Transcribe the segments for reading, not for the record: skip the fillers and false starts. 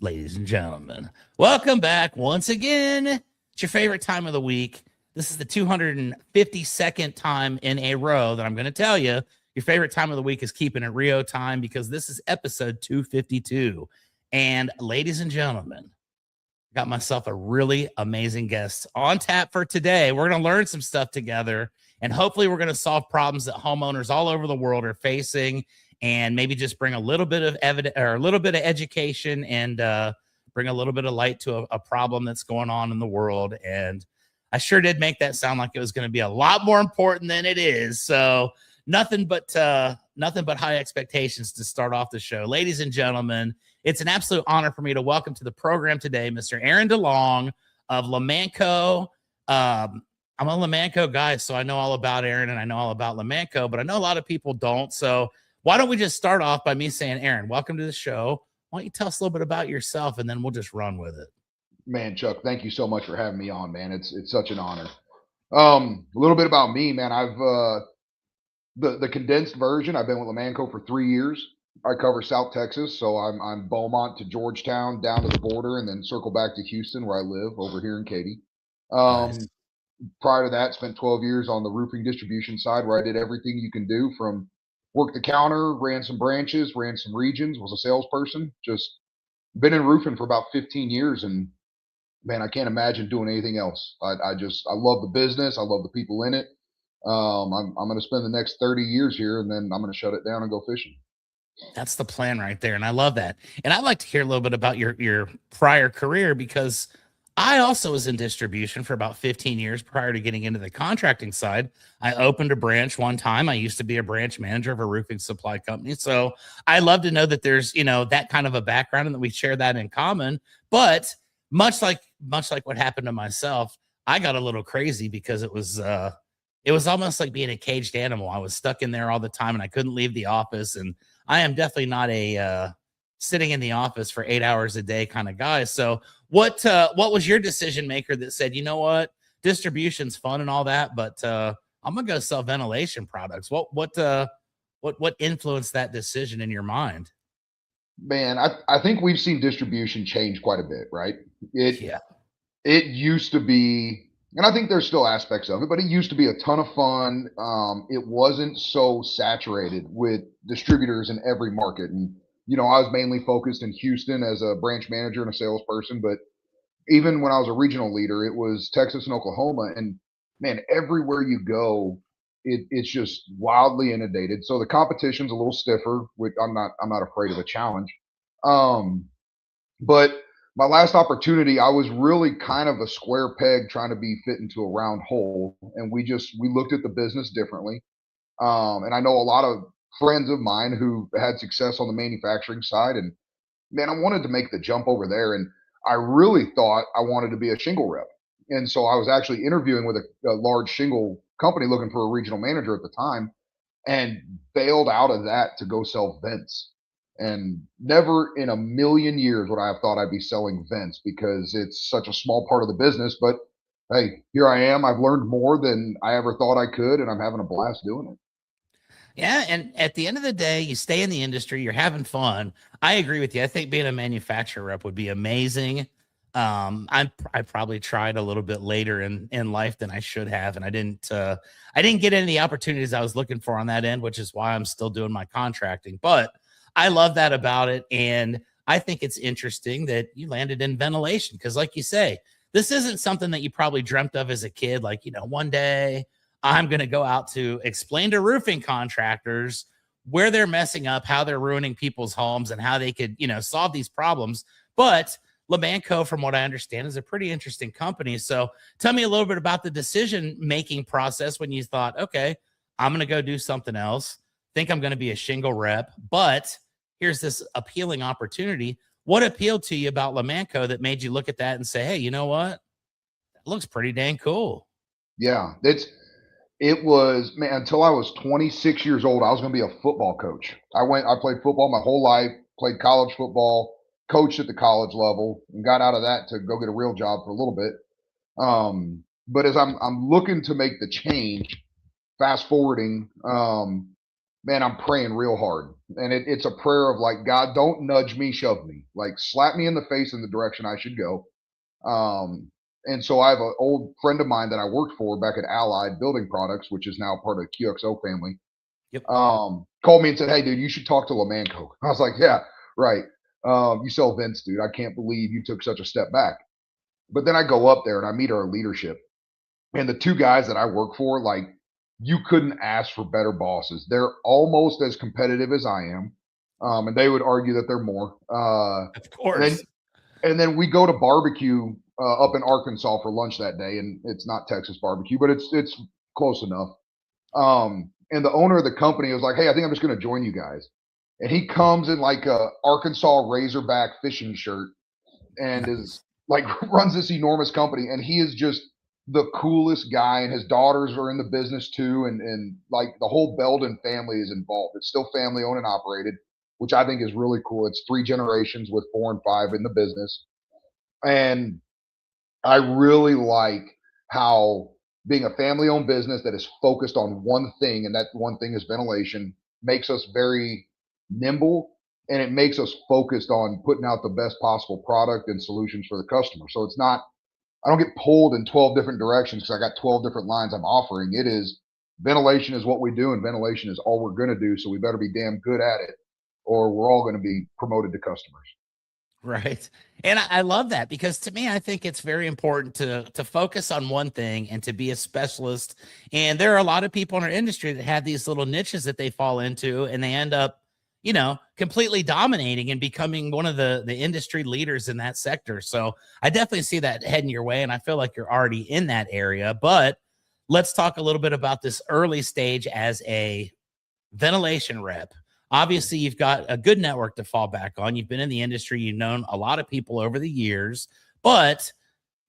Ladies and gentlemen, welcome back once again. It's your favorite time of the week. This is the 252nd time in a row that I'm going to tell you your favorite time of the week is Keepin It Rio time, because this is episode 252. And ladies and gentlemen, I got myself a really amazing guest on tap for today. We're going to learn some stuff together, and hopefully we're going to solve problems that homeowners all over the world are facing, and maybe just bring a little bit of evidence or a little bit of education, and bring a little bit of light to a problem that's going on in the world. And I sure did make that sound like it was going to be a lot more important than it is. So nothing but high expectations to start off the show. Ladies and gentlemen, it's an absolute honor for me to welcome to the program today Mr. Aron DeLong of Lomanco. I'm a Lomanco guy, so I know all about Aron and I know all about Lomanco, but I know a lot of people don't. So why don't we just start off by me saying, Aron, welcome to the show. Why don't you tell us a little bit about yourself, and then we'll just run with it. Man, Chuck, thank you so much for having me on, man. It's such an honor. A little bit about me, man. I've the condensed version. I've been with Lomanco for 3 years. I cover South Texas, so I'm Beaumont to Georgetown, down to the border, and then circle back to Houston, where I live over here in Katy. Nice. Um, Prior to that, spent 12 years on the roofing distribution side, where I did everything you can do from work the counter, ran some branches, ran some regions, was a salesperson. Just been in roofing for about 15 years, and man, I can't imagine doing anything else. I love the business. I love the people in it. I'm going to spend the next 30 years here, and then I'm going to shut it down and go fishing. That's the plan right there, and I love that. And I'd like to hear a little bit about your prior career, because I also was in distribution for about 15 years prior to getting into the contracting side. I opened a branch one time. I used to be a branch manager of a roofing supply company. So I love to know that there's, that kind of a background and that we share that in common. But much like what happened to myself, I got a little crazy because it was almost like being a caged animal. I was stuck in there all the time and I couldn't leave the office. And I am definitely not a sitting in the office for 8 hours a day kind of guy. So what was your decision maker that said, you know what, distribution's fun and all that, but I'm gonna go sell ventilation products? What influenced that decision in your mind? Man, I think we've seen distribution change quite a bit, right? It Yeah. it used to be, and I think there's still aspects of it, but it used to be a ton of fun. It wasn't so saturated with distributors in every market, and I was mainly focused in Houston as a branch manager and a salesperson, but even when I was a regional leader, it was Texas and Oklahoma. And man, everywhere you go, it's just wildly inundated. So the competition's a little stiffer, which I'm not afraid of a challenge. Um, but my last opportunity, I was really kind of a square peg trying to be fit into a round hole. And we looked at the business differently. And I know a lot of friends of mine who had success on the manufacturing side, and man, I wanted to make the jump over there. And I really thought I wanted to be a shingle rep. And so I was actually interviewing with a large shingle company looking for a regional manager at the time, and bailed out of that to go sell vents. And never in a million years would I have thought I'd be selling vents, because it's such a small part of the business. But hey, here I am. I've learned more than I ever thought I could, and I'm having a blast doing it. Yeah, and at the end of the day, you stay in the industry, you're having fun. I agree with you. I think being a manufacturer rep would be amazing. I probably tried a little bit later in life than I should have, and I didn't get any of the opportunities I was looking for on that end, which is why I'm still doing my contracting. But I love that about it, and I think it's interesting that you landed in ventilation, because, like you say, this isn't something that you probably dreamt of as a kid. Like, one day I'm going to go out to explain to roofing contractors where they're messing up, how they're ruining people's homes, and how they could, solve these problems. But Lomanco, from what I understand, is a pretty interesting company. So tell me a little bit about the decision-making process when you thought, okay, I'm going to go do something else. Think I'm going to be a shingle rep, but here's this appealing opportunity. What appealed to you about Lomanco that made you look at that and say, hey, you know what? That looks pretty dang cool. Yeah, it was, man, until I was 26 years old, I was going to be a football coach. I played football my whole life, played college football, coached at the college level, and got out of that to go get a real job for a little bit. But as I'm looking to make the change, fast forwarding, man, I'm praying real hard. And it's a prayer of like, God, don't nudge me, shove me. Like slap me in the face in the direction I should go. Um, and so I have an old friend of mine that I worked for back at Allied Building Products, which is now part of the QXO family. Yep. Called me and said, "Hey, dude, you should talk to Lomanco." I was like, "Yeah, right. You sell vents, dude. I can't believe you took such a step back." But then I go up there and I meet our leadership, and the two guys that I work for, like, you couldn't ask for better bosses. They're almost as competitive as I am, and they would argue that they're more. Of And then course. and then we go to barbecue up in Arkansas for lunch that day, and it's not Texas barbecue, but it's close enough. And the owner of the company was like, "Hey, I think I'm just going to join you guys." And he comes in like a Arkansas Razorback fishing shirt and is Nice. like runs this enormous company, and he is just the coolest guy. And his daughters are in the business too, and like the whole Belden family is involved. It's still family owned and operated, which I think is really cool. It's three generations with four and five in the business, and I really like how being a family owned business that is focused on one thing, and that one thing is ventilation, makes us very nimble, and it makes us focused on putting out the best possible product and solutions for the customer. So it's not, I don't get pulled in 12 different directions because I got 12 different lines I'm offering. It is ventilation is what we do, and ventilation is all we're going to do. So we better be damn good at it, or we're all going to be promoted to customers. Right. And I love that because to me, I think it's very important to focus on one thing and to be a specialist. And there are a lot of people in our industry that have these little niches that they fall into and they end up, completely dominating and becoming one of the industry leaders in that sector. So I definitely see that heading your way. And I feel like you're already in that area. But let's talk a little bit about this early stage as a ventilation rep. Obviously, you've got a good network to fall back on. You've been in the industry, you've known a lot of people over the years, but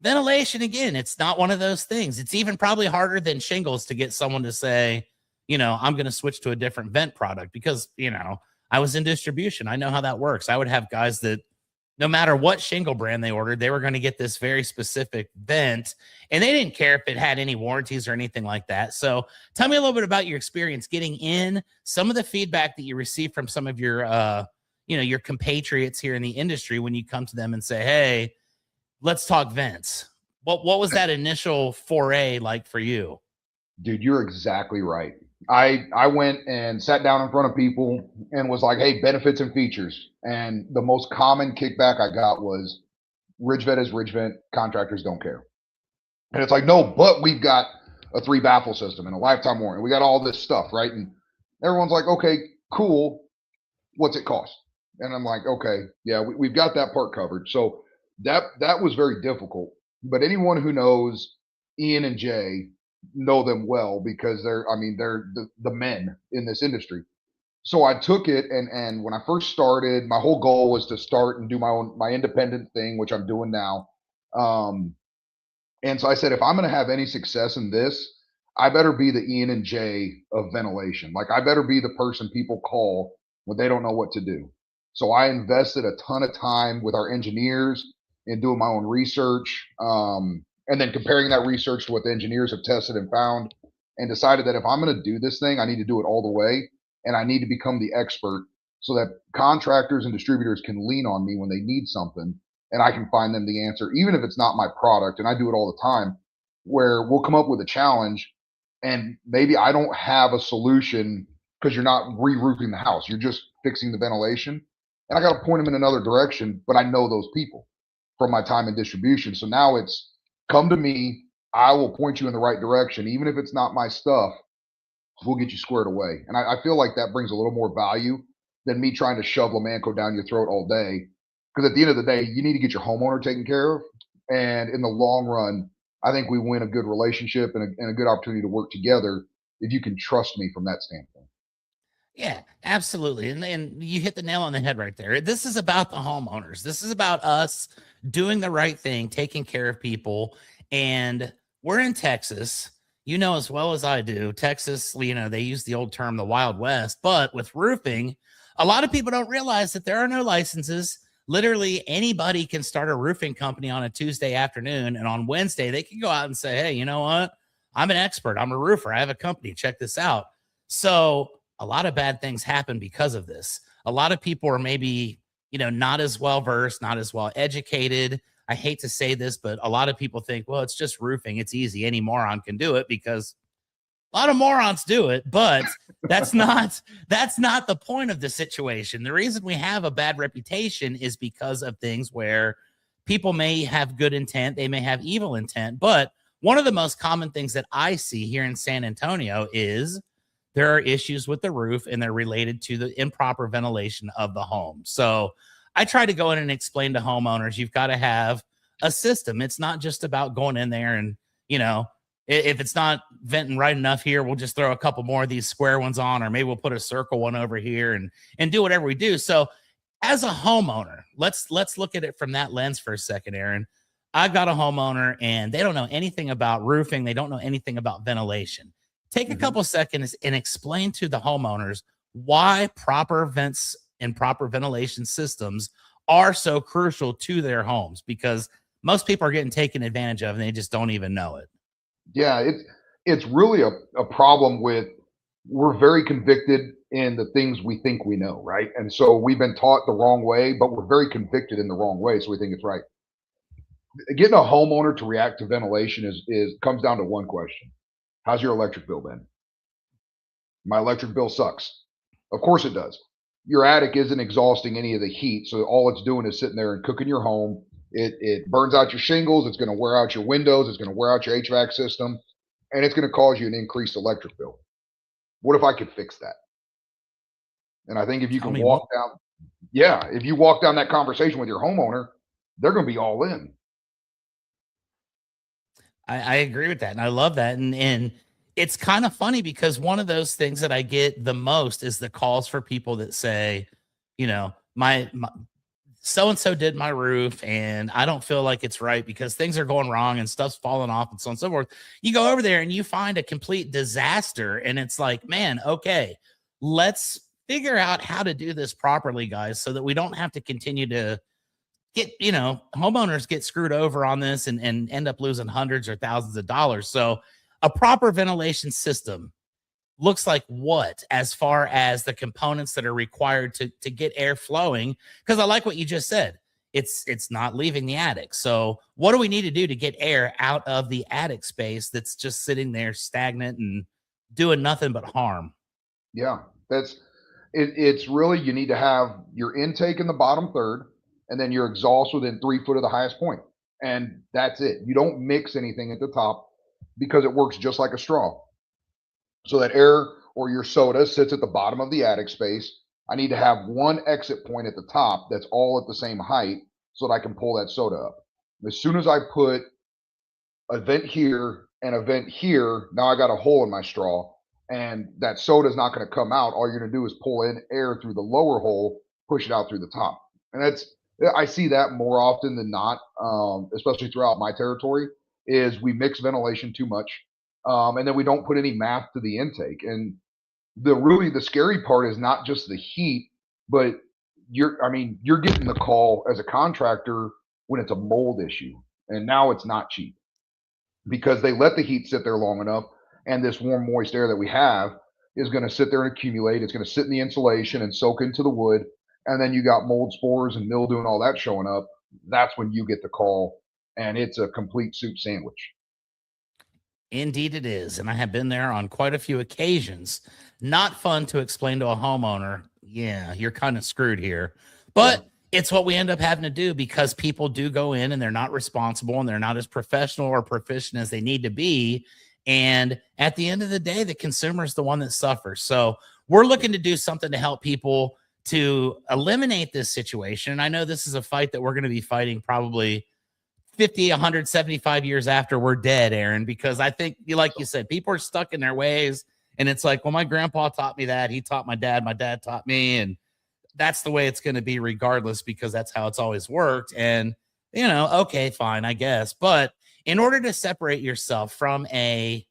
ventilation, again, it's not one of those things. It's even probably harder than shingles to get someone to say, I'm going to switch to a different vent product because, I was in distribution. I know how that works. I would have guys that no matter what shingle brand they ordered, they were going to get this very specific vent and they didn't care if it had any warranties or anything like that. So tell me a little bit about your experience getting in, some of the feedback that you received from some of your compatriots here in the industry when you come to them and say, "Hey, let's talk vents." What was that initial foray like for you? Dude, you're exactly right. I went and sat down in front of people and was like, "Hey, benefits and features." And the most common kickback I got was Ridgevent is Ridgevent, contractors don't care. And it's like, "No, but we've got a three baffle system and a lifetime warranty. We got all this stuff, right?" And everyone's like, "Okay, cool. What's it cost?" And I'm like, "Okay, yeah, we've got that part covered." So that was very difficult. But anyone who knows Ian and Jay know them well because they're the men in this industry. So I took it, and when I first started, my whole goal was to start and do my independent thing, which I'm doing now. Um, and so I said, if I'm going to have any success in this, I better be the Ian and Jay of ventilation. Like I better be the person people call when they don't know what to do. So I invested a ton of time with our engineers in doing my own research, and then comparing that research to what the engineers have tested and found, and decided that if I'm going to do this thing, I need to do it all the way, and I need to become the expert so that contractors and distributors can lean on me when they need something and I can find them the answer, even if it's not my product. And I do it all the time where we'll come up with a challenge and maybe I don't have a solution because you're not re roofing the house, you're just fixing the ventilation. And I got to point them in another direction, but I know those people from my time in distribution. So now it's come to me. I will point you in the right direction. Even if it's not my stuff, we'll get you squared away. And I feel like that brings a little more value than me trying to shove Lomanco down your throat all day. Because at the end of the day, you need to get your homeowner taken care of. And in the long run, I think we win a good relationship and a good opportunity to work together if you can trust me from that standpoint. Yeah, absolutely. And you hit the nail on the head right there. This is about the homeowners. This is about us doing the right thing, taking care of people. And we're in Texas. You know as well as I do, Texas, they use the old term the Wild West, but with roofing, a lot of people don't realize that there are no licenses. Literally anybody can start a roofing company on a Tuesday afternoon, and on Wednesday they can go out and say, "Hey, you know what? I'm an expert. I'm a roofer. I have a company. Check this out." So a lot of bad things happen because of this. A lot of people are maybe, not as well versed, not as well educated. I hate to say this, but a lot of people think, well, it's just roofing. It's easy. Any moron can do it, because a lot of morons do it, but that's not the point of the situation. The reason we have a bad reputation is because of things where people may have good intent, they may have evil intent, but one of the most common things that I see here in San Antonio is there are issues with the roof, and they're related to the improper ventilation of the home. So I try to go in and explain to homeowners, you've got to have a system. It's not just about going in there and, if it's not venting right enough here, we'll just throw a couple more of these square ones on, or maybe we'll put a circle one over here and do whatever we do. So as a homeowner, let's look at it from that lens for a second, Aaron. I've got a homeowner and they don't know anything about roofing. They don't know anything about ventilation. Take a couple seconds and explain to the homeowners why proper vents and proper ventilation systems are so crucial to their homes, because most people are getting taken advantage of and they just don't even know it. Yeah, it's really a problem with, we're very convicted in the things we think we know, right? And so we've been taught the wrong way, but we're very convicted in the wrong way, so we think it's right. Getting a homeowner to react to ventilation is comes down to one question: how's your electric bill been? My electric bill sucks. Of course it does. Your attic isn't exhausting any of the heat, so all it's doing is sitting there and cooking your home. It burns out your shingles. It's going to wear out your windows. It's going to wear out your HVAC system, and it's going to cause you an increased electric bill. What if I could fix that? And I think if you Tell can me walk more. down, yeah, if you walk down that conversation with your homeowner, they're going to be all in. I agree with that. And I love that. And it's kind of funny because one of those things that I get the most is the calls for people that say, my so-and-so did my roof and I don't feel like it's right because things are going wrong and stuff's falling off and so on and so forth. You go over there and you find a complete disaster. And it's like, man, okay, let's figure out how to do this properly, guys, so that we don't have to continue to get, homeowners get screwed over on this and end up losing hundreds or thousands of dollars. So a proper ventilation system looks like what, as far as the components that are required to get air flowing? Because I like what you just said. It's not leaving the attic. So what do we need to do to get air out of the attic space that's just sitting there stagnant and doing nothing but harm? Yeah, that's it. It's really, you need to have your intake in the bottom third, and then your exhaust within 3 foot of the highest point, and that's it. You don't mix anything at the top because it works just like a straw. So that air or your soda sits at the bottom of the attic space. I need to have one exit point at the top that's all at the same height so that I can pull that soda up. As soon as I put a vent here and a vent here, now I got a hole in my straw, and that soda is not going to come out. All you're going to do is pull in air through the lower hole, push it out through the top. And I see that more often than not, especially throughout my territory, is we mix ventilation too much. And then we don't put any math to the intake. And the scary part is not just the heat, but you're getting the call as a contractor when it's a mold issue. And now it's not cheap because they let the heat sit there long enough, and this warm, moist air that we have is going to sit there and accumulate. It's going to sit in the insulation and soak into the wood, and then you got mold spores and mildew and all that showing up. That's when you get the call, and it's a complete soup sandwich. Indeed it is. And I have been there on quite a few occasions. Not fun to explain to a homeowner, yeah, you're kind of screwed here. But it's what we end up having to do because people do go in and they're not responsible and they're not as professional or proficient as they need to be. And at the end of the day, the consumer is the one that suffers. So we're looking to do something to help people to eliminate this situation. And I know this is a fight that we're going to be fighting probably 50, 175 years after we're dead, Aaron, because I think, like you said, people are stuck in their ways. And it's like, well, my grandpa taught me that. He taught my dad taught me. And that's the way it's going to be regardless, because that's how it's always worked. And, okay, fine, I guess. But in order to separate yourself from I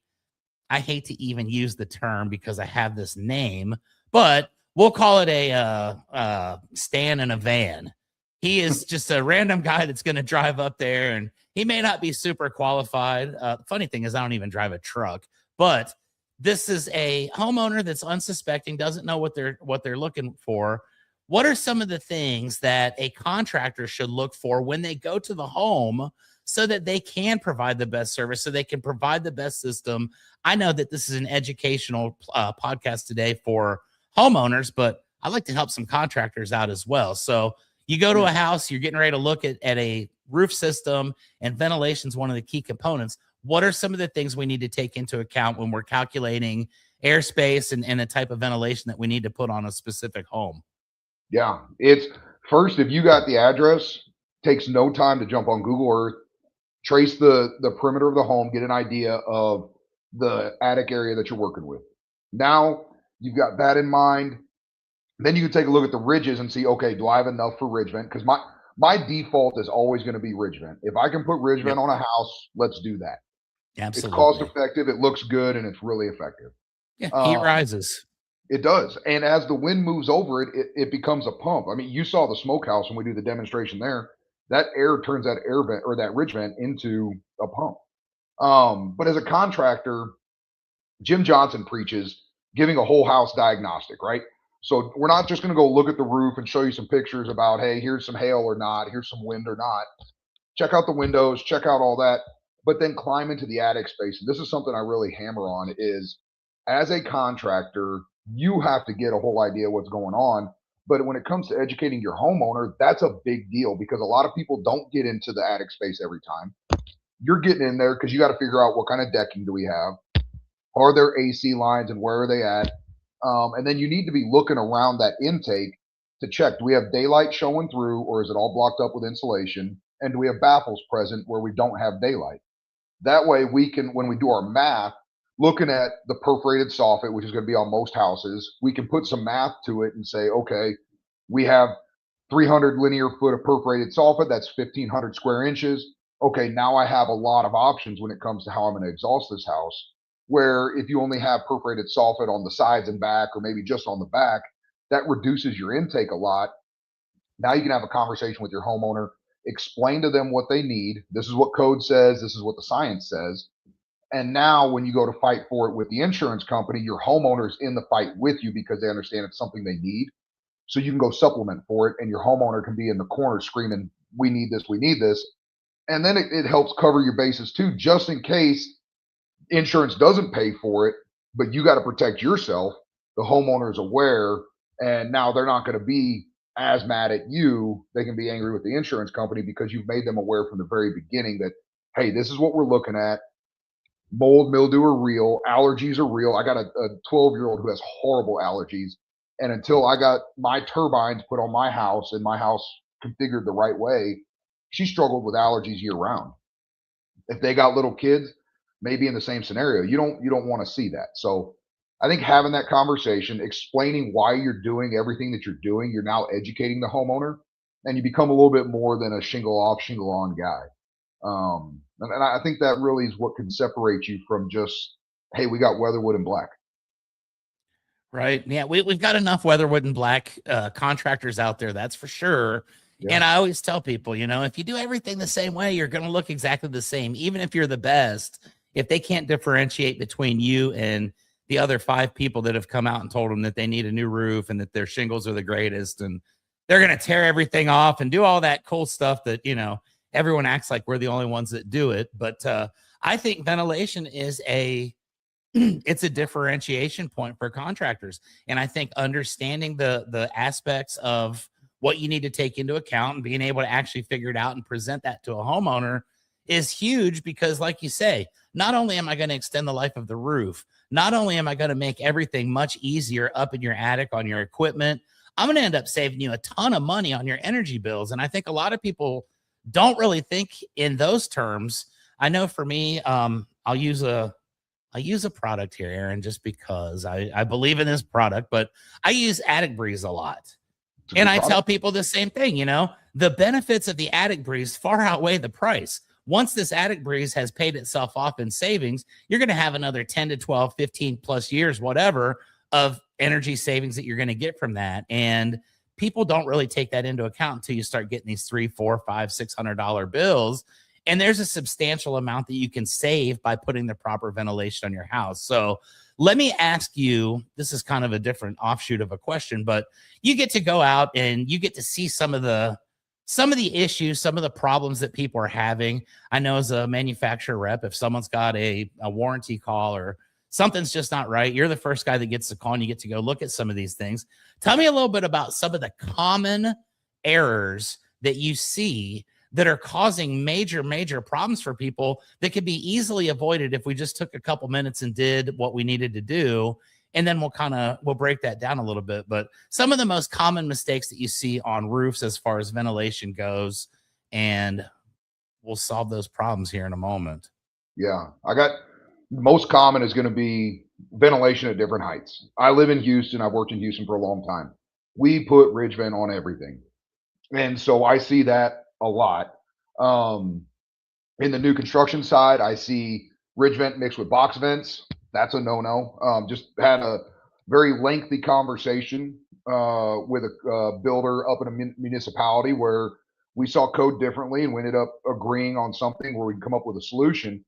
hate to even use the term because I have this name, but we'll call it a Stan in a van. He is just a random guy that's going to drive up there, and he may not be super qualified. Funny thing is, I don't even drive a truck, but this is a homeowner that's unsuspecting, doesn't know what they're looking for. What are some of the things that a contractor should look for when they go to the home so that they can provide the best service, so they can provide the best system? I know that this is an educational podcast today for homeowners, but I like to help some contractors out as well. So you go to a house, you're getting ready to look at a roof system, and ventilation is one of the key components. What are some of the things we need to take into account when we're calculating airspace and the type of ventilation that we need to put on a specific home? Yeah, it's first, if you got the address, takes no time to jump on Google Earth, trace the perimeter of the home, get an idea of the attic area that you're working with. Now you've got that in mind. Then you can take a look at the ridges and see, okay, do I have enough for ridge vent? Because my default is always going to be ridge vent. If I can put ridge vent on a house, let's do that. It's cost Absolutely. effective, it looks good, and it's really effective. Yeah, heat Um, rises. it does. And as the wind moves over it, it becomes a pump. I mean, you saw the smokehouse when we do the demonstration there. That air turns that air vent or that ridge vent into a pump. But as a contractor, Jim Johnson preaches giving a whole house diagnostic, right? So we're not just going to go look at the roof and show you some pictures about, hey, here's some hail or not, here's some wind or not. Check out the windows, check out all that, but then climb into the attic space. And this is something I really hammer on is as a contractor, you have to get a whole idea what's going on. But when it comes to educating your homeowner, that's a big deal because a lot of people don't get into the attic space every time. You're getting in there because you got to figure out what kind of decking do we have? Are there AC lines and where are they at? And then you need to be looking around that intake to check, do we have daylight showing through or is it all blocked up with insulation? And do we have baffles present where we don't have daylight? That way we can, when we do our math, looking at the perforated soffit, which is going to be on most houses, we can put some math to it and say, okay, we have 300 linear foot of perforated soffit. That's 1,500 square inches. Okay, now I have a lot of options when it comes to how I'm going to exhaust this house. Where if you only have perforated soffit on the sides and back, or maybe just on the back, that reduces your intake a lot. Now you can have a conversation with your homeowner, explain to them what they need. This is what code says, this is what the science says. And now when you go to fight for it with the insurance company, your homeowner's in the fight with you because they understand it's something they need. So you can go supplement for it, and your homeowner can be in the corner screaming, we need this, we need this. And then it helps cover your bases too, just in case insurance doesn't pay for it, but you got to protect yourself. The homeowner is aware, and now they're not going to be as mad at you. They can be angry with the insurance company because you've made them aware from the very beginning that, hey, this is what we're looking at. Mold, mildew are real. Allergies are real. I got a 12-year-old who has horrible allergies. And until I got my turbines put on my house and my house configured the right way, she struggled with allergies year round. If they got little kids, maybe in the same scenario, you don't want to see that. So I think having that conversation, explaining why you're doing everything that you're doing, you're now educating the homeowner, and you become a little bit more than a shingle off, shingle on guy. And I think that really is what can separate you from just, hey, we got Weatherwood and Black. Right. Yeah, we've got enough Weatherwood and Black contractors out there, that's for sure. Yeah. And I always tell people, if you do everything the same way, you're going to look exactly the same. Even if you're the best, if they can't differentiate between you and the other 5 people that have come out and told them that they need a new roof and that their shingles are the greatest, and they're going to tear everything off and do all that cool stuff that, everyone acts like we're the only ones that do it. But I think ventilation is it's a differentiation point for contractors. And I think understanding the aspects of what you need to take into account and being able to actually figure it out and present that to a homeowner is huge, because like you say, not only am I going to extend the life of the roof, not only am I going to make everything much easier up in your attic on your equipment, I'm going to end up saving you a ton of money on your energy bills. And I think a lot of people don't really think in those terms. I know for me, I'll use a product here, Aaron, just because I believe in this product, but I use Attic Breeze a lot. And I tell people the same thing, the benefits of the Attic Breeze far outweigh the price. Once this Attic Breeze has paid itself off in savings, you're going to have another 10 to 12, 15 plus years, whatever, of energy savings that you're going to get from that. And people don't really take that into account until you start getting these $300, $400, $500, $600 bills. And there's a substantial amount that you can save by putting the proper ventilation on your house. So let me ask you, this is kind of a different offshoot of a question, but you get to go out and you get to see some of the issues, some of the problems that people are having. I know as a manufacturer rep, if someone's got a warranty call or something's just not right, you're the first guy that gets the call and you get to go look at some of these things. Tell me a little bit about some of the common errors that you see that are causing major problems for people that could be easily avoided if we just took a couple minutes and did what we needed to do. And then we'll break that down a little bit. But some of the most common mistakes that you see on roofs as far as ventilation goes, and we'll solve those problems here in a moment. Yeah, I got most common is going to be ventilation at different heights. I live in Houston. I've worked in Houston for a long time. We put ridge vent on everything. And so I see that a lot. In the new construction side, I see ridge vent mixed with box vents. That's a no-no. Just had a very lengthy conversation with a builder up in a municipality where we saw code differently, and we ended up agreeing on something where we can come up with a solution.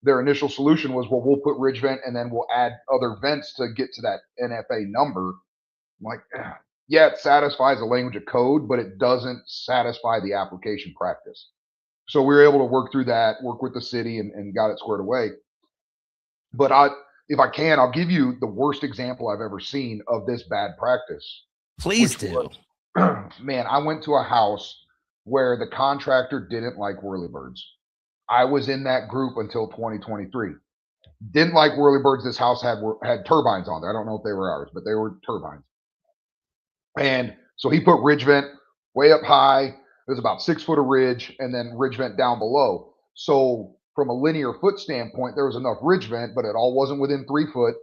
Their initial solution was, well, we'll put ridge vent and then we'll add other vents to get to that NFA number. I'm like, yeah, it satisfies the language of code, but it doesn't satisfy the application practice. So we were able to work through that, work with the city, and got it squared away. But if I can, I'll give you the worst example I've ever seen of this bad practice. Please do. Man, I went to a house where the contractor didn't like whirlybirds. I was in that group until 2023. Didn't like whirlybirds. This house had turbines on there. I don't know if they were ours, but they were turbines. And so he put ridge vent way up high. There's about 6 foot of ridge and then ridge vent down below. So from a linear foot standpoint, there was enough ridge vent, but it all wasn't within 3 foot.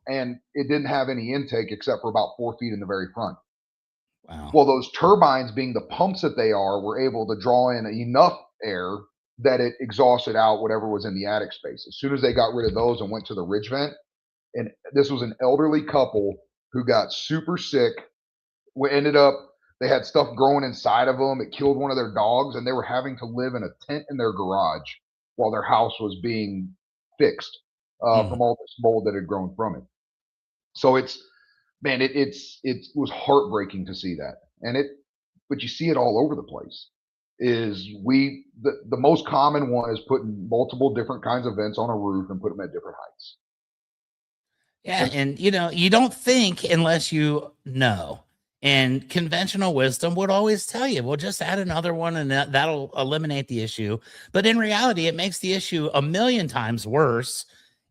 And it didn't have any intake except for about 4 feet in the very front. Wow. Well, those turbines, being the pumps that they are, were able to draw in enough air that it exhausted out whatever was in the attic space. As soon as they got rid of those and went to the ridge vent, and this was an elderly couple who got super sick. We ended up, they had stuff growing inside of them. It killed one of their dogs, and they were having to live in a tent in their garage while their house was being fixed from all this mold that had grown from it. So it was heartbreaking to see that. But you see it all over the place. The most common one is putting multiple different kinds of vents on a roof and put them at different heights. Yeah, and you don't think unless you know. And conventional wisdom would always tell you, well, just add another one and that'll eliminate the issue. But in reality, it makes the issue a million times worse.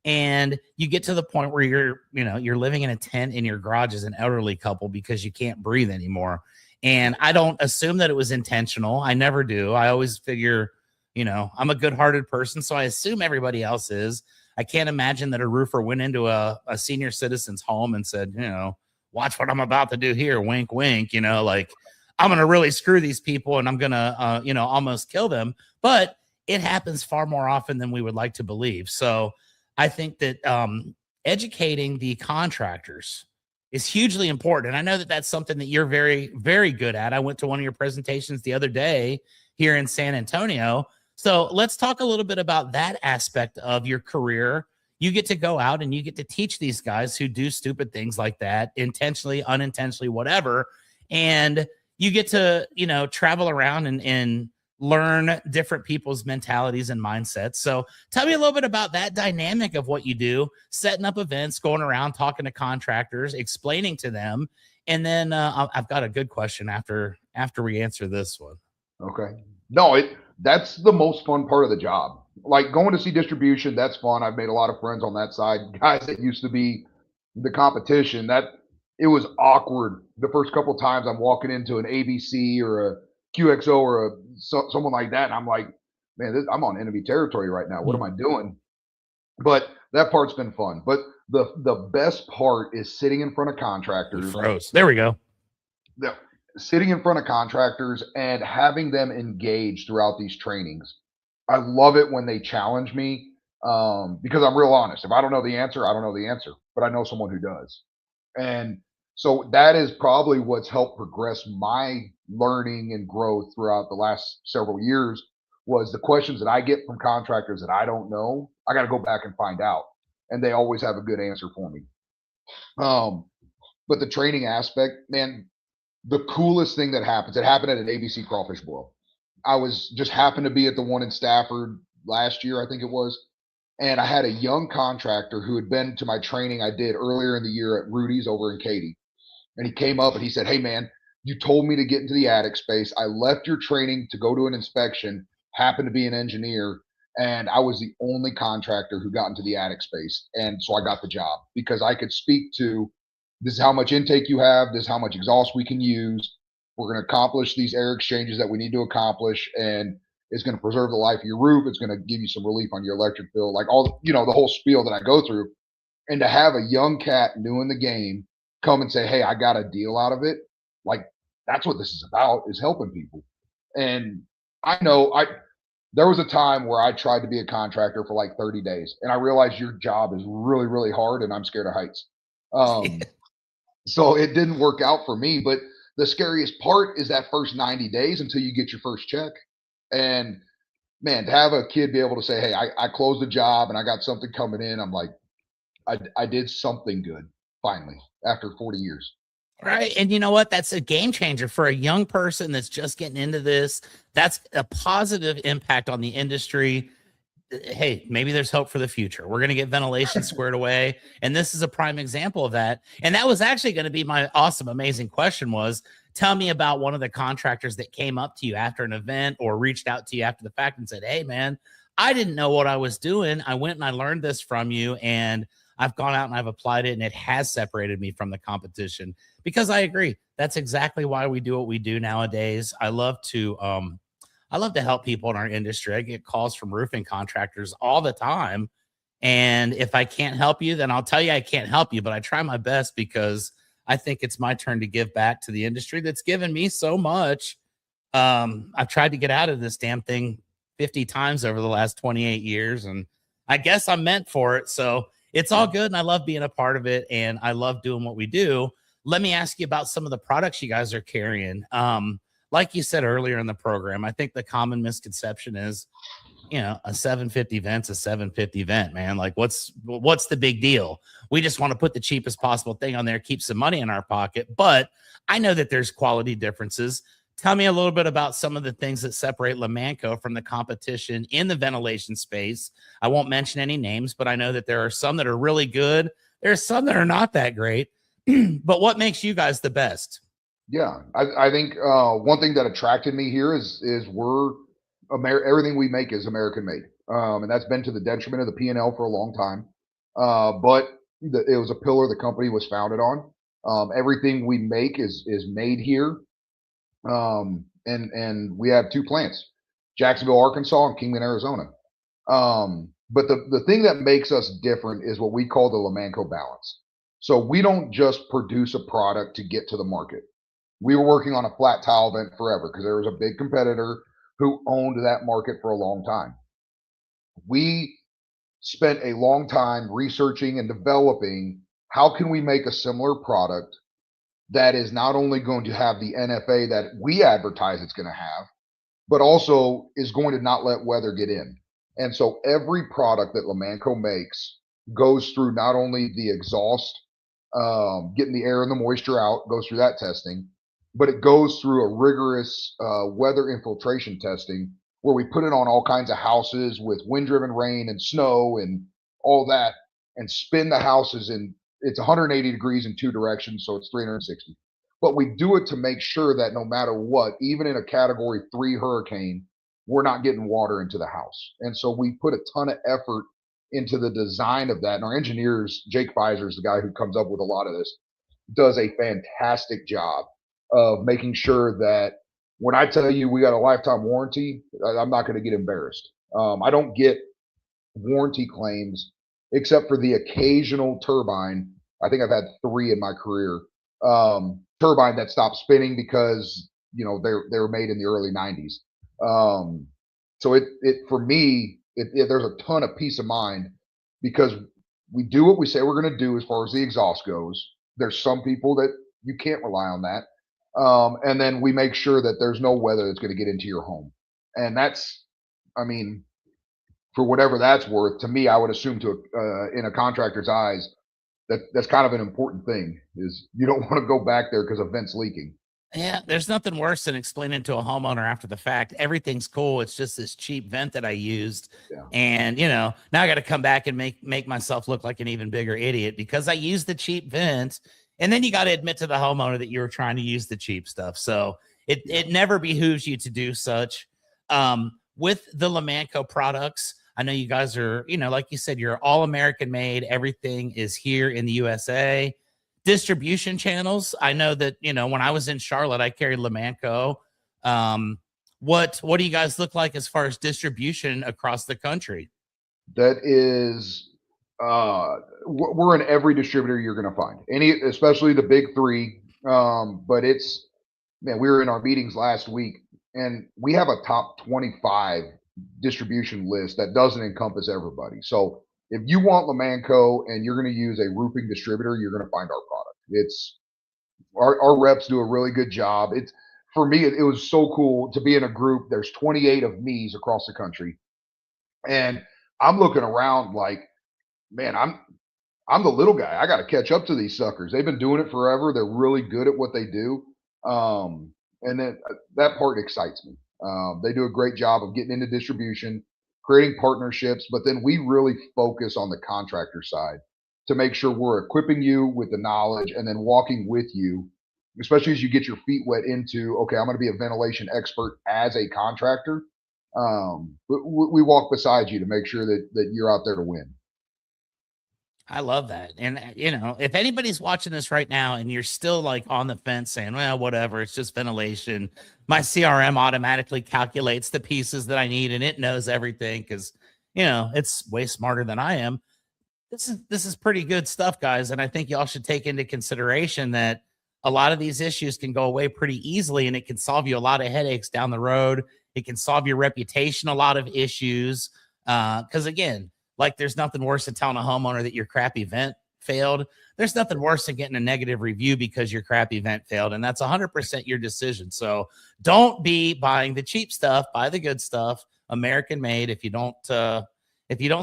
And you get to the point where you're living in a tent in your garage as an elderly couple because you can't breathe anymore. And I don't assume that it was intentional. I never do. I always figure, I'm a good-hearted person, so I assume everybody else is. I can't imagine that a roofer went into a senior citizen's home and said, watch what I'm about to do here. Wink, wink, like I'm going to really screw these people and I'm going to, almost kill them. But it happens far more often than we would like to believe. So I think that educating the contractors is hugely important. And I know that that's something that you're very, very good at. I went to one of your presentations the other day here in San Antonio. So let's talk a little bit about that aspect of your career. You get to go out and you get to teach these guys who do stupid things like that, intentionally, unintentionally, whatever. And you get to, travel around and learn different people's mentalities and mindsets. So tell me a little bit about that dynamic of what you do, setting up events, going around, talking to contractors, explaining to them. And then I've got a good question after we answer this one. Okay. No, that's the most fun part of the job. Like going to see distribution, that's fun. I've made a lot of friends on that side. Guys that used to be the competition, that it was awkward the first couple of times I'm walking into an ABC or a QXO or someone like that, and I'm like, man, I'm on enemy territory right now. What am I doing? But that part's been fun. But the best part is sitting in front of contractors. Froze. There we go. Sitting in front of contractors and having them engage throughout these trainings. I love it when they challenge me because I'm real honest. If I don't know the answer, I don't know the answer, but I know someone who does. And so that is probably what's helped progress my learning and growth throughout the last several years was the questions that I get from contractors that I don't know, I got to go back and find out. And they always have a good answer for me. But the training aspect, man, the coolest thing that happens, it happened at an ABC crawfish boil. I was just happened to be at the one in Stafford last year, I think it was. And I had a young contractor who had been to my training I did earlier in the year at Rudy's over in Katy. And he came up and he said, "Hey, man, you told me to get into the attic space. I left your training to go to an inspection, happened to be an engineer, and I was the only contractor who got into the attic space. And so I got the job because I could speak to this is how much intake you have, this is how much exhaust we can use. We're going to accomplish these air exchanges that we need to accomplish. And it's going to preserve the life of your roof. It's going to give you some relief on your electric bill, like all, the whole spiel that I go through. And to have a young cat new in the game come and say, "Hey, I got a deal out of it," like that's what this is about, is helping people. And I know there was a time where I tried to be a contractor for like 30 days and I realized your job is really, really hard and I'm scared of heights. So it didn't work out for me. But the scariest part is that first 90 days until you get your first check. And man, to have a kid be able to say, "Hey, I closed the job and I got something coming in," I'm like, I did something good finally after 40 years. Right. And you know what? That's a game changer for a young person that's just getting into this. That's a positive impact on the industry. Hey, maybe there's hope for the future. We're going to get ventilation squared away. And this is a prime example of that. And that was actually going to be my awesome, amazing question was, tell me about one of the contractors that came up to you after an event or reached out to you after the fact and said, "Hey, man, I didn't know what I was doing. I went and I learned this from you. And I've gone out and I've applied it and it has separated me from the competition." Because I agree. That's exactly why we do what we do nowadays. I love to help people in our industry. I get calls from roofing contractors all the time. And if I can't help you, then I'll tell you I can't help you, but I try my best because I think it's my turn to give back to the industry that's given me so much. I've tried to get out of this damn thing 50 times over the last 28 years, and I guess I'm meant for it. So it's all good. And I love being a part of it. And I love doing what we do. Let me ask you about some of the products you guys are carrying. Like you said earlier in the program, I think the common misconception is, a 750 vent's a 750 vent, man. Like what's the big deal? We just want to put the cheapest possible thing on there, keep some money in our pocket. But I know that there's quality differences. Tell me a little bit about some of the things that separate Lomanco from the competition in the ventilation space. I won't mention any names, but I know that there are some that are really good. There's some that are not that great. But what makes you guys the best? Yeah, I think one thing that attracted me here is everything we make is American made, and that's been to the detriment of the P&L for a long time. But it was a pillar the company was founded on. Everything we make is made here, and we have two plants, Jacksonville, Arkansas, and Kingman, Arizona. But the thing that makes us different is what we call the Lomanco balance. So we don't just produce a product to get to the market. We were working on a flat tile vent forever because there was a big competitor who owned that market for a long time. We spent a long time researching and developing how can we make a similar product that is not only going to have the NFA that we advertise it's going to have, but also is going to not let weather get in. And so every product that Lomanco makes goes through not only the exhaust, getting the air and the moisture out, goes through that testing, but it goes through a rigorous weather infiltration testing where we put it on all kinds of houses with wind-driven rain and snow and all that, and spin the houses in. It's 180 degrees in two directions, so it's 360. But we do it to make sure that no matter what, even in a Category 3 hurricane, we're not getting water into the house. And so we put a ton of effort into the design of that. And our engineers, Jake Pfizer is the guy who comes up with a lot of this, does a fantastic job of making sure that when I tell you we got a lifetime warranty, I'm not going to get embarrassed. I don't get warranty claims except for the occasional turbine. I think I've had 3 in my career. Turbine that stopped spinning because they were made in the early 90s. So it for me, there's a ton of peace of mind because we do what we say we're going to do as far as the exhaust goes. There's some people that you can't rely on that. And then we make sure that there's no weather that's going to get into your home. And that's I mean, for whatever that's worth, to me, I would assume in a contractor's eyes that's kind of an important thing. Is you don't want to go back there because a vent's leaking. Yeah, there's nothing worse than explaining to a homeowner after the fact, everything's cool. It's just this cheap vent that I used. Yeah. And now I got to come back and make myself look like an even bigger idiot because I used the cheap vent. And then you got to admit to the homeowner that you were trying to use the cheap stuff. So it never behooves you to do such. With the Lomanco products, I know you guys are, like you said, you're all American made. Everything is here in the USA. Distribution channels. I know that, when I was in Charlotte, I carried Lomanco. What do you guys look like as far as distribution across the country? That is, we're in every distributor you're going to find, especially the big three. But man, we were in our meetings last week and we have a top 25 distribution list that doesn't encompass everybody. So if you want Lomanco and you're going to use a roofing distributor, you're going to find our product. It's our reps do a really good job. It's for me, it was so cool to be in a group. There's 28 of me's across the country. And I'm looking around like, man, I'm the little guy. I got to catch up to these suckers. They've been doing it forever. They're really good at what they do. And then that part excites me. They do a great job of getting into distribution, creating partnerships, but then we really focus on the contractor side to make sure we're equipping you with the knowledge and then walking with you, especially as you get your feet wet into, okay, I'm going to be a ventilation expert as a contractor. But we walk beside you to make sure that you're out there to win. I love that. And, if anybody's watching this right now and you're still like on the fence saying, well, whatever, it's just ventilation. My CRM automatically calculates the pieces that I need and it knows everything because, it's way smarter than I am. This is pretty good stuff, guys. And I think y'all should take into consideration that a lot of these issues can go away pretty easily and it can solve you a lot of headaches down the road. It can solve your reputation, a lot of issues. Because again, like there's nothing worse than telling a homeowner that your crap event failed. There's nothing worse than getting a negative review because your crap event failed. And that's 100% your decision. So don't be buying the cheap stuff, buy the good stuff, American made. If you don't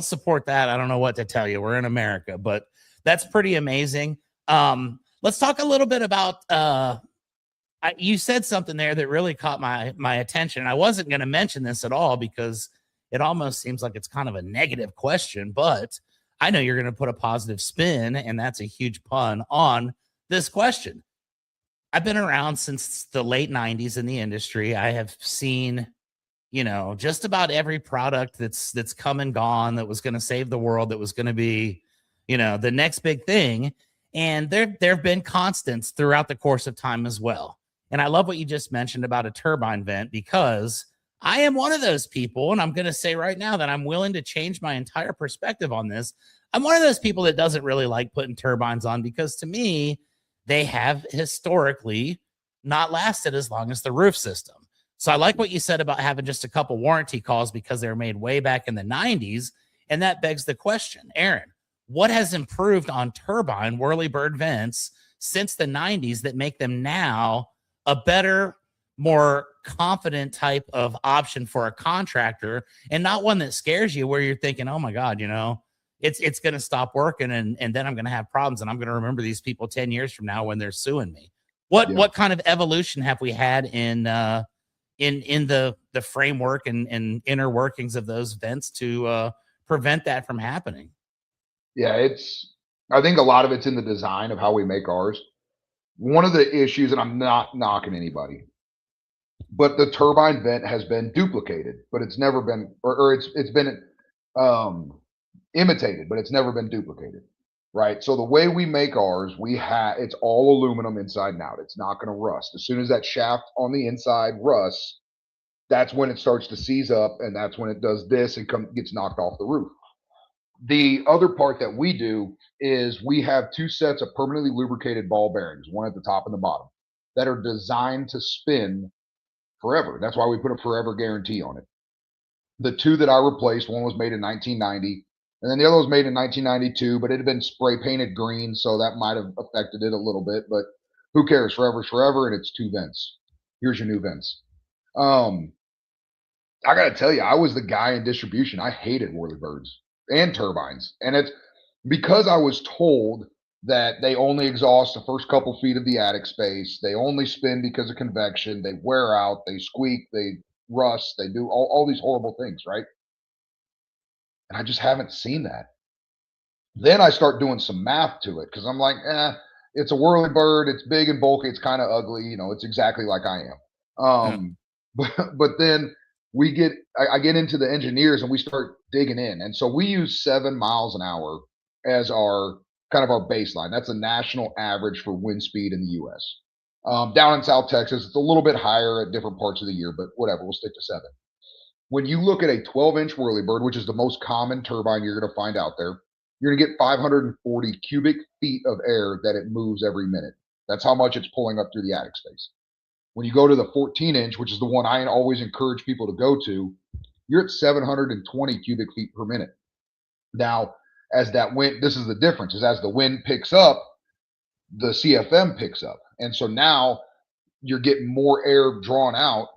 support that, I don't know what to tell you. We're in America, but that's pretty amazing. Let's talk a little bit about, you said something there that really caught my attention. I wasn't going to mention this at all because it almost seems like it's kind of a negative question, but I know you're going to put a positive spin, and that's a huge pun on this question. I've been around since the late 90s in the industry. I have seen, just about every product that's come and gone that was going to save the world, that was going to be, the next big thing. And there have been constants throughout the course of time as well. And I love what you just mentioned about a turbine vent because I am one of those people, and I'm going to say right now that I'm willing to change my entire perspective on this. I'm one of those people that doesn't really like putting turbines on because to me, they have historically not lasted as long as the roof system. So I like what you said about having just a couple warranty calls because they were made way back in the 90s. And that begs the question, Aaron, what has improved on turbine whirlybird vents since the 90s that make them now a better, more confident type of option for a contractor and not one that scares you where you're thinking, oh my God, it's going to stop working and then I'm going to have problems and I'm going to remember these people 10 years from now when they're suing me. What kind of evolution have we had in the framework and inner workings of those vents to prevent that from happening? Yeah, I think a lot of it's in the design of how we make ours. One of the issues, and I'm not knocking anybody, but the turbine vent has been duplicated, but it's never been, or it's been imitated, but it's never been duplicated, right? So the way we make ours, it's all aluminum inside and out. It's not going to rust. As soon as that shaft on the inside rusts, that's when it starts to seize up, and that's when it does this and gets knocked off the roof. The other part that we do is we have two sets of permanently lubricated ball bearings, one at the top and the bottom, that are designed to spin forever. That's why we put a forever guarantee on it. The two that I replaced, one was made in 1990, and then the other was made in 1992, but it had been spray painted green, so that might have affected it a little bit, but who cares? Forever's forever, and it's two vents. Here's your new vents. I got to tell you, I was the guy in distribution. I hated whirlybirds and turbines. And it's because I was told that they only exhaust the first couple feet of the attic space. They only spin because of convection. They wear out, they squeak, they rust, they do all these horrible things, right? And I just haven't seen that. Then I start doing some math to it because I'm like, it's a whirlybird. It's big and bulky. It's kind of ugly. It's exactly like I am. Yeah. But then I get into the engineers and we start digging in. And so we use 7 miles an hour as our kind of our baseline. That's a national average for wind speed in the US. Down in South Texas, it's a little bit higher at different parts of the year, but whatever, we'll stick to 7. When you look at a 12-inch whirlybird, which is the most common turbine you're going to find out there, you're going to get 540 cubic feet of air that it moves every minute. That's how much it's pulling up through the attic space. When you go to the 14-inch, which is the one I always encourage people to go to, you're at 720 cubic feet per minute. Now, as that wind, this is the difference, is as the wind picks up, the CFM picks up. And so now you're getting more air drawn out.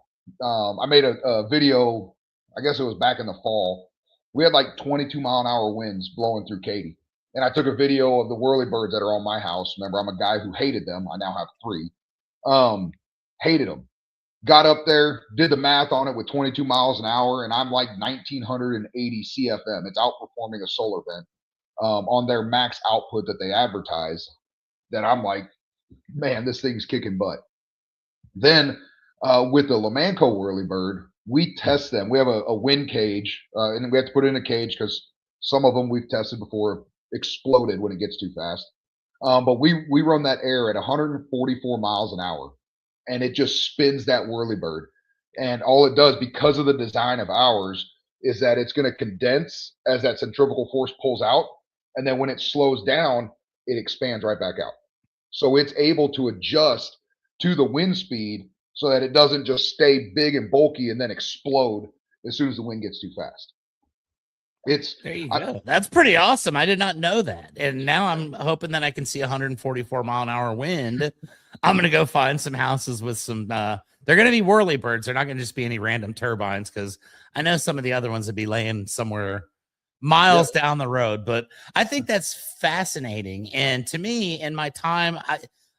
I made a video, I guess it was back in the fall. We had like 22-mile-an-hour winds blowing through Katy. And I took a video of the whirlybirds that are on my house. Remember, I'm a guy who hated them. I now have 3. Hated them. Got up there, did the math on it with 22 miles an hour, and I'm like 1980 CFM. It's outperforming a solar vent on their max output that they advertise. That I'm like, man, this thing's kicking butt. Then with the Lomanco whirlybird, we test them. We have a wind cage, and we have to put it in a cage because some of them we've tested before exploded when it gets too fast. But we run that air at 144 miles an hour, and it just spins that whirlybird. And all it does, because of the design of ours, is that it's going to condense as that centrifugal force pulls out, and then when it slows down, it expands right back out. So it's able to adjust to the wind speed so that it doesn't just stay big and bulky and then explode as soon as the wind gets too fast. There you go. That's pretty awesome. I did not know that. And now I'm hoping that I can see 144-mile-an-hour wind. I'm going to go find some houses with some, they're going to be whirlybirds. They're not going to just be any random turbines because I know some of the other ones would be laying somewhere miles down the road. But I think that's fascinating. And to me, in my time,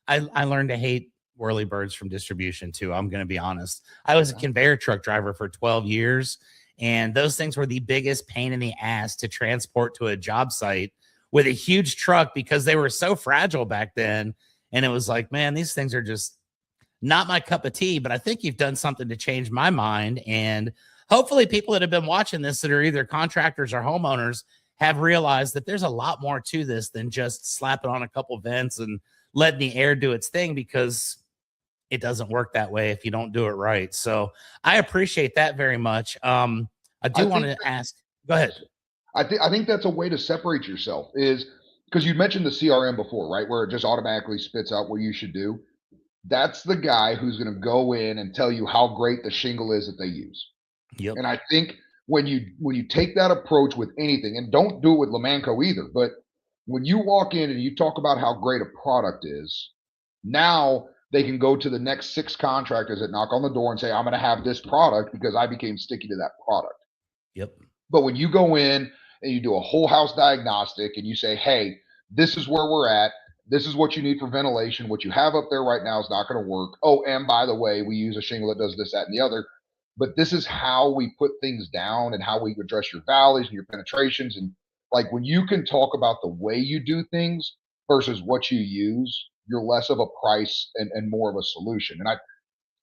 I learned to hate whirlybirds from distribution too. I'm going to be honest. I was a conveyor truck driver for 12 years. And those things were the biggest pain in the ass to transport to a job site with a huge truck because they were so fragile back then. And it was like, man, these things are just not my cup of tea. But I think you've done something to change my mind. And hopefully people that have been watching this that are either contractors or homeowners have realized that there's a lot more to this than just slapping on a couple vents and letting the air do its thing, because it doesn't work that way if you don't do it right. So I appreciate that very much. I do want to ask, go ahead. I think that's a way to separate yourself, is because you mentioned the CRM before, right? Where it just automatically spits out what you should do. That's the guy who's going to go in and tell you how great the shingle is that they use. Yep. And I think when you take that approach with anything, and don't do it with Lomanco either, but when you walk in and you talk about how great a product is, now they can go to the next 6 contractors that knock on the door and say, I'm going to have this product because I became sticky to that product. Yep. But when you go in and you do a whole house diagnostic and you say, hey, this is where we're at, this is what you need for ventilation, what you have up there right now is not going to work. Oh, and by the way, we use a shingle that does this, that, and the other. But this is how we put things down and how we address your valleys and your penetrations. And like when you can talk about the way you do things versus what you use, you're less of a price and more of a solution. And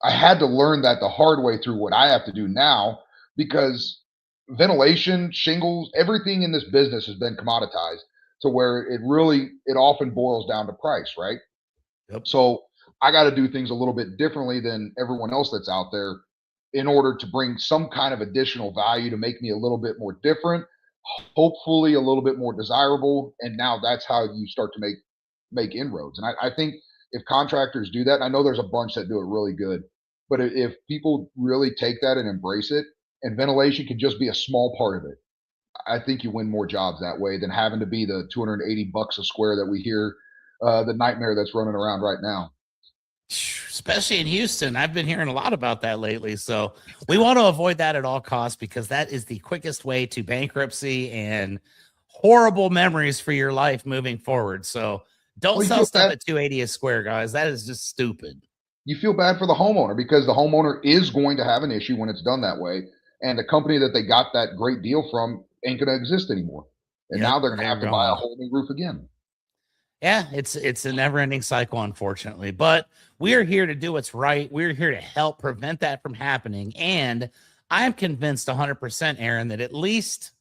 I had to learn that the hard way through what I have to do now, because ventilation, shingles, everything in this business has been commoditized to where it often boils down to price, right? Yep. So I got to do things a little bit differently than everyone else that's out there in order to bring some kind of additional value to make me a little bit more different, hopefully a little bit more desirable. And now that's how you start to make inroads. And I think if contractors do that, I know there's a bunch that do it really good, but if people really take that and embrace it, and ventilation can just be a small part of it, I think you win more jobs that way than having to be the $280 a square that we hear, the nightmare that's running around right now. Especially in Houston. I've been hearing a lot about that lately. So we want to avoid that at all costs, because that is the quickest way to bankruptcy and horrible memories for your life moving forward. So don't Well, sell stuff at 280 a square, guys. That is just stupid. you feel bad for the homeowner, because the homeowner is going to have an issue when it's done that way. And the company that they got that great deal from ain't going to exist anymore. And Yep, now they're going to they're have to buy a gone. whole new roof again. Yeah, it's a never-ending cycle, unfortunately. But we are here to do what's right. We're here to help prevent that from happening. And I am convinced 100%, Aron, that at least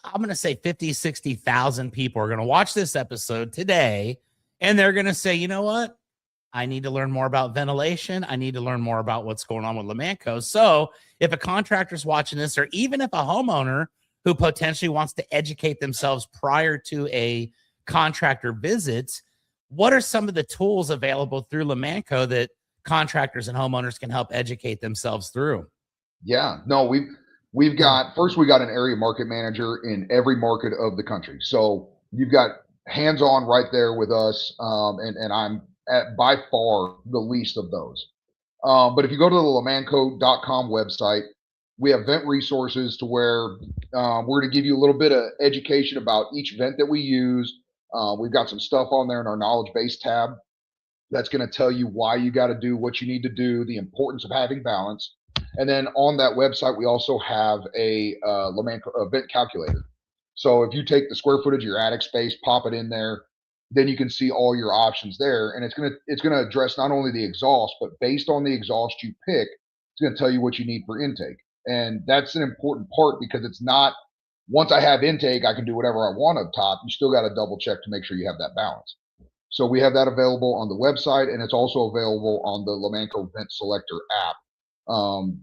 I'm going to say 50, 60,000 people are going to watch this episode today, and they're going to say, you know what? I need to learn more about ventilation. I need to learn more about what's going on with Lomanco. So if a contractor's watching this, or even if a homeowner who potentially wants to educate themselves prior to a contractor visit, what are some of the tools available through Lomanco that contractors and homeowners can help educate themselves through? Yeah, no, we've got, first, we got an area market manager in every market of the country. So you've got hands-on right there with us, and I'm at by far the least of those. But if you go to the Lomanco.com website, we have vent resources to where we're going to give you a little bit of education about each vent that we use. We've got some stuff on there in our knowledge base tab that's going to tell you why you got to do what you need to do, the importance of having balance. And then on that website, we also have a Lomanco vent calculator. So if you take the square footage of your attic space, pop it in there, then you can see all your options there, and it's gonna address not only the exhaust, but based on the exhaust you pick, it's gonna tell you what you need for intake. And that's an important part, because it's not, once I have intake, I can do whatever I want up top. You still got to double check to make sure you have that balance. So we have that available on the website, and it's also available on the Lomanco Vent Selector app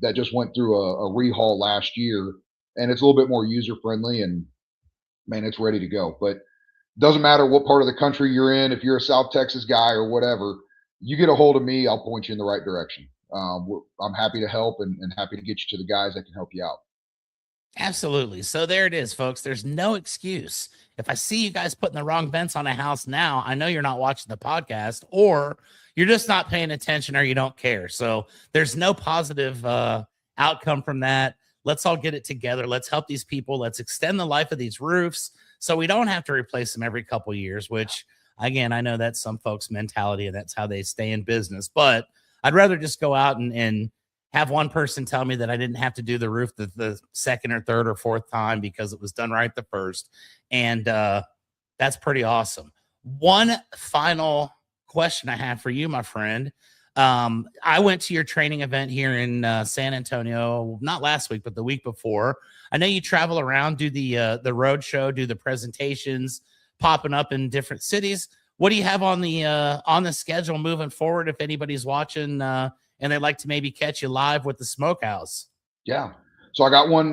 that just went through a rehaul last year, and it's a little bit more user friendly, and man, it's ready to go. But doesn't matter what part of the country you're in, if you're a South Texas guy or whatever, you get a hold of me, I'll point you in the right direction. I'm happy to help, and happy to get you to the guys that can help you out. Absolutely. So there it is, folks. There's no excuse. If I see you guys putting the wrong vents on a house now, I know you're not watching the podcast, or you're just not paying attention, or you don't care. So there's no positive outcome from that. Let's all get it together. Let's help these people. Let's extend the life of these roofs so we don't have to replace them every couple of years, which, again, I know that's some folks' mentality, and that's how they stay in business. But I'd rather just go out and have one person tell me that I didn't have to do the roof the second or third or fourth time because it was done right the first. And that's pretty awesome. One final question I have for you, my friend. I went to your training event here in San Antonio, not last week, but the week before. I know you travel around, do the road show, do the presentations, popping up in different cities. What do you have on the schedule moving forward if anybody's watching and they'd like to maybe catch you live with the Smokehouse? Yeah. So I got one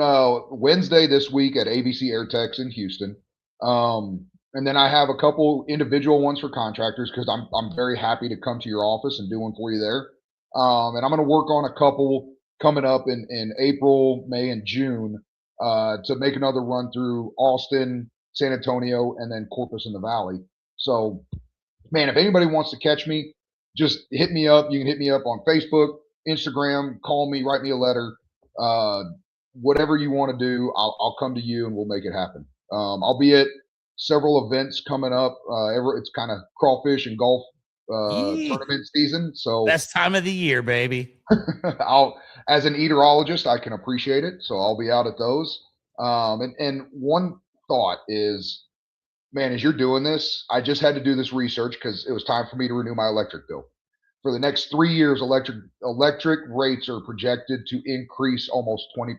Wednesday this week at ABC AirTechs in Houston. And then I have a couple individual ones for contractors, because I'm very happy to come to your office and do one for you there. And I'm going to work on a couple coming up in April, May, and June to make another run through Austin, San Antonio, and then Corpus in the Valley. So, man, if anybody wants to catch me, just hit me up. You can hit me up on Facebook, Instagram, call me, write me a letter. Whatever you want to do, I'll come to you and we'll make it happen. I'll be at several events coming up. It's kind of crawfish and golf tournament season. So best time of the year, baby. as an eaterologist, I can appreciate it. So I'll be out at those. And one thought is, man, as you're doing this, I just had to do this research because it was time for me to renew my electric bill. For the next 3 years, electric rates are projected to increase almost 20%.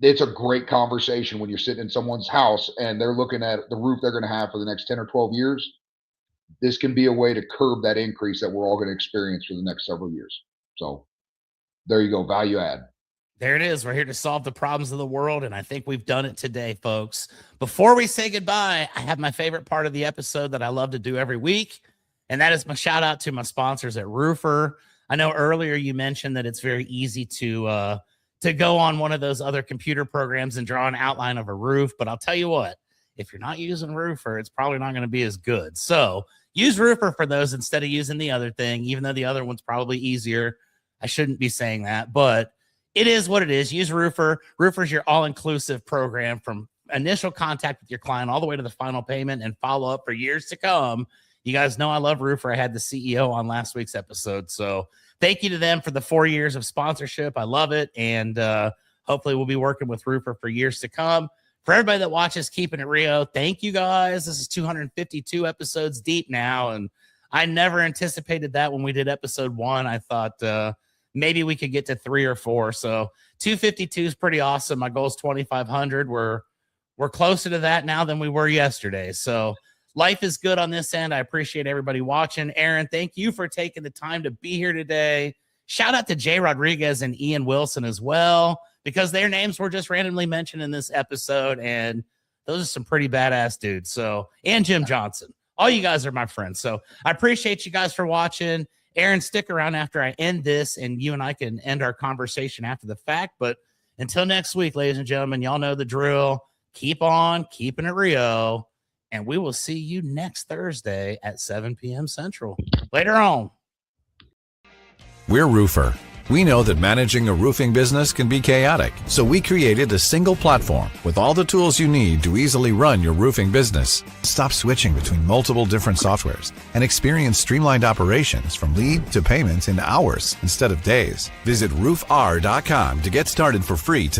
It's a great conversation when you're sitting in someone's house and they're looking at the roof they're going to have for the next 10 or 12 years. This can be a way to curb that increase that we're all going to experience for the next several years. So there you go, value add. There it is. We're here to solve the problems of the world, and I think we've done it today, folks. Before we say goodbye, I have my favorite part of the episode that I love to do every week, and that is my shout out to my sponsors at Roofer. I know earlier you mentioned that it's very easy to go on one of those other computer programs and draw an outline of a roof, but I'll tell you what, if you're not using Roofer, it's probably not going to be as good. So use Roofer for those instead of using the other thing, even though the other one's probably easier. I shouldn't be saying that, but it is what it is. Use Roofer. Roofer's your all-inclusive program from initial contact with your client all the way to the final payment and follow up for years to come. You guys know I love Roofer. I had the CEO on last week's episode. So thank you to them for the 4 years of sponsorship. I love it. And hopefully we'll be working with Roofer for years to come. For everybody that watches Keepin It Rio, thank you guys. This is 252 episodes deep now. And I never anticipated that when we did episode 1. I thought maybe we could get to 3 or 4. So 252 is pretty awesome. My goal is 2,500. We're closer to that now than we were yesterday. So life is good on this end. I appreciate everybody watching. Aron, thank you for taking the time to be here today. Shout out to Jay Rodriguez and Ian Wilson as well, because their names were just randomly mentioned in this episode, and those are some pretty badass dudes. So, and Jim Johnson. All you guys are my friends. So I appreciate you guys for watching. Aron, stick around after I end this, and you and I can end our conversation after the fact. But until next week, ladies and gentlemen, y'all know the drill. Keep on keeping it Rio, and we will see you next Thursday at 7 p.m. Central. Later on. We're Roofer. We know that managing a roofing business can be chaotic, so we created a single platform with all the tools you need to easily run your roofing business. Stop switching between multiple different softwares and experience streamlined operations from lead to payment in hours instead of days. Visit roofr.com to get started for free today.